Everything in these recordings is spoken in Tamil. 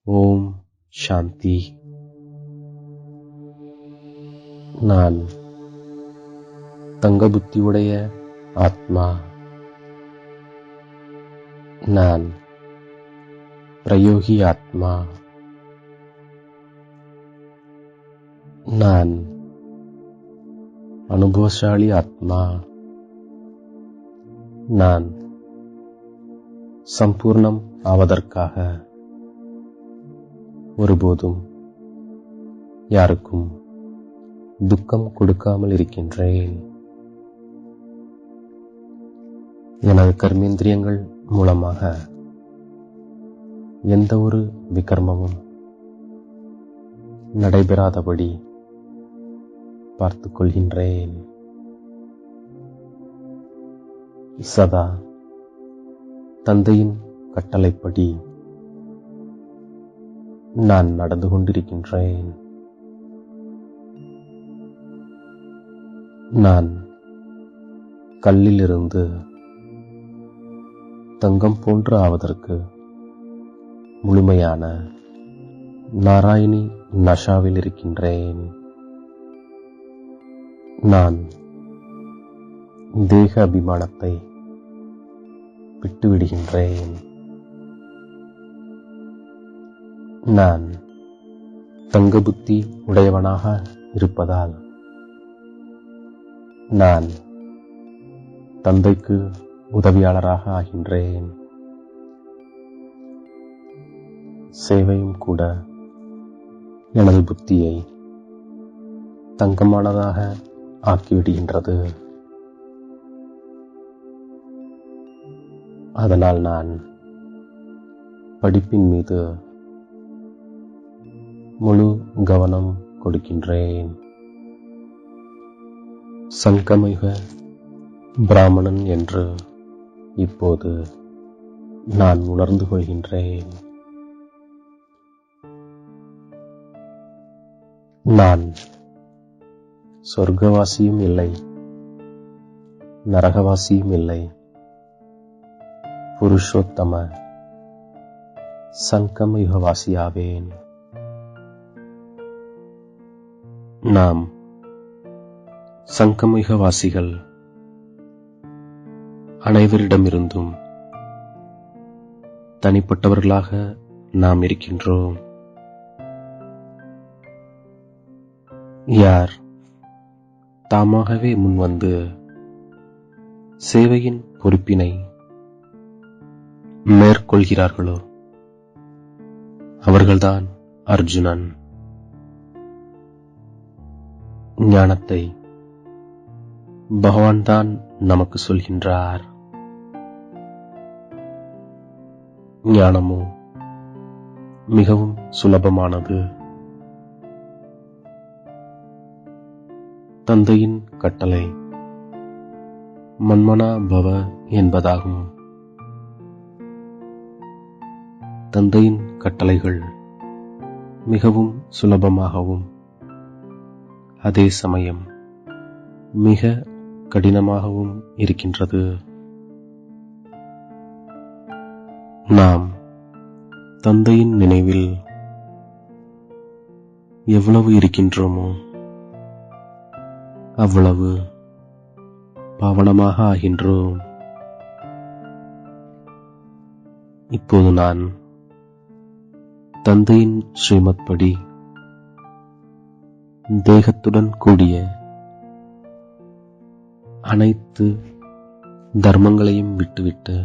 ஓம் சாந்தி. நான் தங்க புத்தியுடைய ஆத்மா. நான் பிரயோகி ஆத்மா. நான் அனுபவசாலி ஆத்மா. நான் சம்பூர்ணம் ஆவதற்காக ஒருபோதும் யாருக்கும் துக்கம் கொடுக்காமல் இருக்கின்றேன். எனது கர்மேந்திரியங்கள் மூலமாக எந்த ஒரு விகர்மமும் நடைபெறாதபடி பார்த்துக் கொள்கின்றேன். சதா தந்தையின் கட்டளைப்படி நான் நடந்து கொண்டிருக்கின்றேன். நான் கல்லிலிருந்து தங்கம் போன்று ஆவதற்கு முழுமையான நாராயணி நஷாவில் இருக்கின்றேன். நான் தேக அபிமானத்தை விட்டுவிடுகின்றேன். நான் தங்க புத்தி உடையவனாக இருப்பதால் நான் தந்தைக்கு உதவியாளராக ஆகின்றேன். சேவையும் கூட எனது புத்தியை தங்கமானதாக ஆக்கிவிடுகின்றது. அதனால் நான் படிப்பின் மீது முழு கவனம் கொடுக்கின்றேன். சங்கமயுக பிராமணன் என்று இப்போது நான் உணர்ந்து கொள்கின்றேன். நான் சொர்க்கவாசியும் இல்லை, நரகவாசியும் இல்லை, புருஷோத்தம சங்கமயுகவாசியாவேன். நாம் சங்கமயுகவாசிகள் அனைவரிடமிருந்தும் தனிப்பட்டவர்களாக நாம் இருக்கின்றோம். யார் தாமாகவே முன்வந்து சேவையின் பொறுப்பினை மேற்கொள்கிறார்களோ அவர்கள்தான் அர்ஜுனன். ஞானத்தை பகவான் தான் நமக்கு சொல்கின்றார். ஞானமோ மிகவும் சுலபமானது. தந்தையின் கட்டளை மன்மனா பவ என்பதாகும். தந்தையின் கட்டளைகள் மிகவும் சுலபமாகவும் அதே சமயம் மிக கடினமாகவும் இருக்கின்றது. நாம் தந்தையின் நினைவில் எவ்வளவு இருக்கின்றோமோ அவ்வளவு பாவனமாக ஆகின்றோம். இப்போது நான் தந்தையின் ஸ்ரீமத் படி தேகத்துடன் கூடிய அனைத்து தர்மங்களையும் விட்டுவிட்டு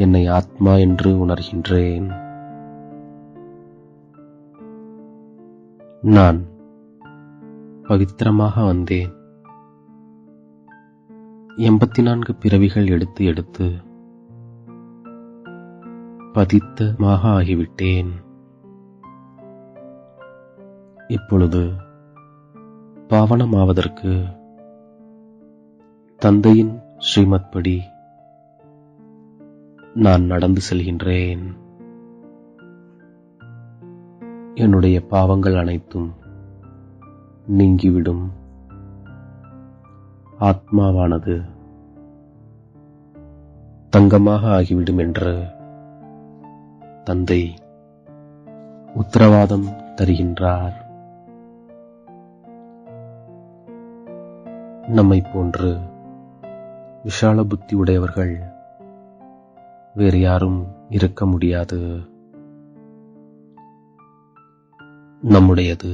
என்னை ஆத்மா என்று உணர்கின்றேன். நான் பவித்திரமாக வந்தேன். 84 பிறவிகள் எடுத்து எடுத்து பதித்தமாக ஆகிவிட்டேன். இப்பொழுது பாவனமாவதற்கு தந்தையின் ஸ்ரீமத் படி நான் நடந்து செல்கின்றேன். என்னுடைய பாவங்கள் அனைத்தும் நீங்கிவிடும். ஆத்மாவானது தங்கமாக ஆகிவிடும் என்று தந்தை உத்தரவாதம் தருகின்றார். நம்மை போன்று விஷால புத்தி உடையவர்கள் வேறு யாரும் இருக்க முடியாது. நம்முடையது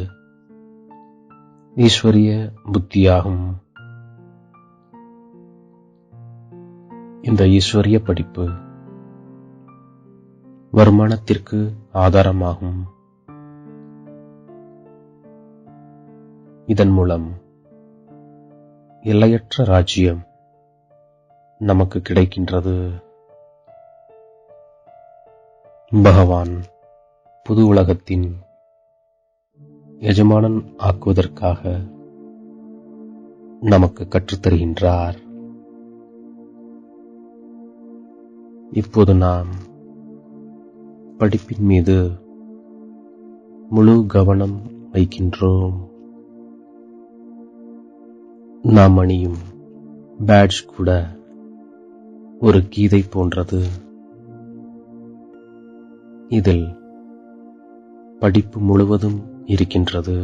ஈஸ்வரிய புத்தியாகும். இந்த ஈஸ்வரிய படிப்பு வருமானத்திற்கு ஆதாரமாகும். இதன் மூலம் எல்லையற்ற ராஜ்யம் நமக்கு கிடைக்கின்றது. பகவான் புது உலகத்தின் எஜமானன் ஆக்குவதற்காக நமக்கு கற்றுத்தருகின்றார். இப்போது நாம் படிப்பின் மீது முழு கவனம் வைக்கின்றோம். நாம் அணியும் பேட்ஜ் கூட ஒரு கீதை போன்றது. இதில் படிப்பு முழுவதும் இருக்கின்றது.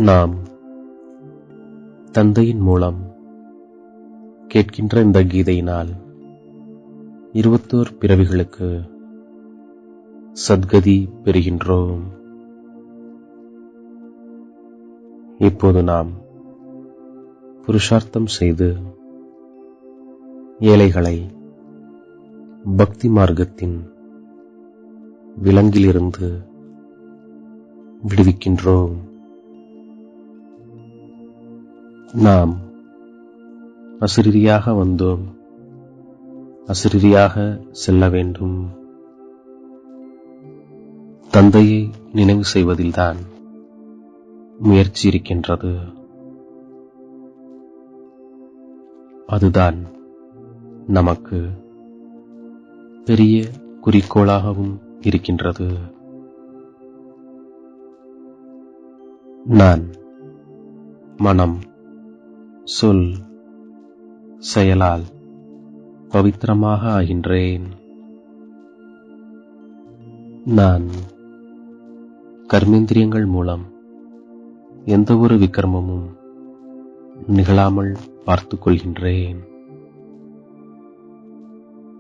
நாம் தந்தையின் மூலம் கேட்கின்ற இந்த கீதையினால் 21 பிறவிகளுக்கு சத்கதி பெறுகின்றோம். இப்போது நாம் புருஷார்த்தம் செய்து ஏழைகளை பக்தி மார்க்கத்தின் விலங்கிலிருந்து விடுவிக்கின்றோம். நாம் அசிரியாக வந்தோம், அசிரியாக செல்ல வேண்டும். தந்தையை நினைவு செய்வதில்தான் முயற்சி இருக்கின்றது. அதுதான் நமக்கு பெரிய குறிக்கோளாகவும் இருக்கின்றது. நான் மனம், சொல், செயலால் பவித்திரமாக ஆகின்றேன். நான் கர்மேந்திரியங்கள் மூலம் எந்த ஒரு விக்ரமமும் நிகழாமல் பார்த்துக் கொள்கின்றேன்.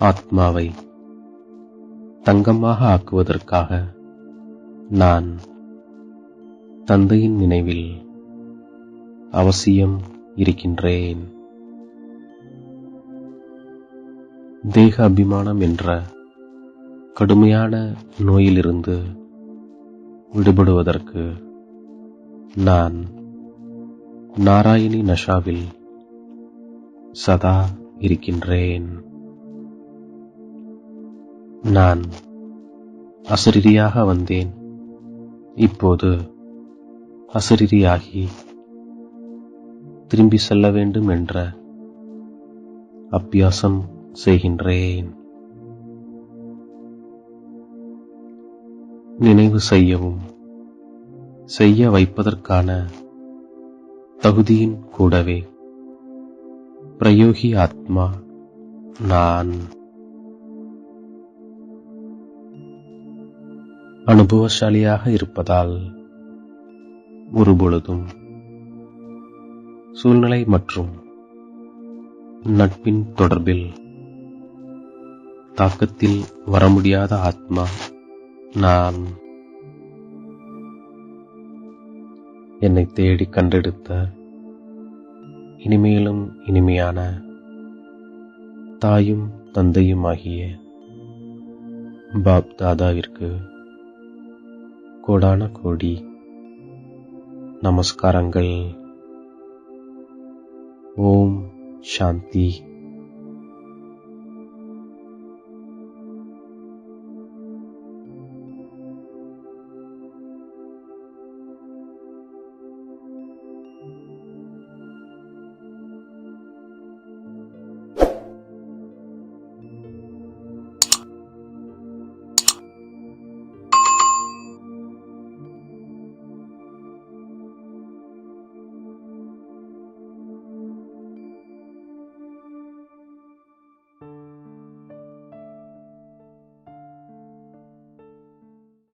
ஆத்மாவை தங்கமாக ஆக்குவதற்காக நான் தந்தையின் நினைவில் அவசியம் இருக்கின்றேன். தேக அபிமானம் என்ற கடுமையான நோயிலிருந்து விடுபடுவதற்கு நான் நாராயணி நஷாவில் சதா இருக்கின்றேன். நான் அசரீரியாக வந்தேன், இப்போது அசரீரியாகி திரும்பி செல்ல வேண்டும் என்ற அபியாசம் செய்கின்றேன். நினைவு செய்யவும் செய்ய வைப்பதற்கான தகுதியின் கூடவே பிரயோகி ஆத்மா நான். அனுபவசாலியாக இருப்பதால் ஒருபொழுதும் சூழ்நிலை மற்றும் நட்பின் தொடர்பில் தாக்கத்தில் வர முடியாத ஆத்மா நான். என்னை தேடி கண்டெடுத்த இனிமேலும் இனிமையான தாயும் தந்தையுமாகிய பாப் தாதாவிற்கு கோடான கோடி நமஸ்காரங்கள். ஓம் சாந்தி.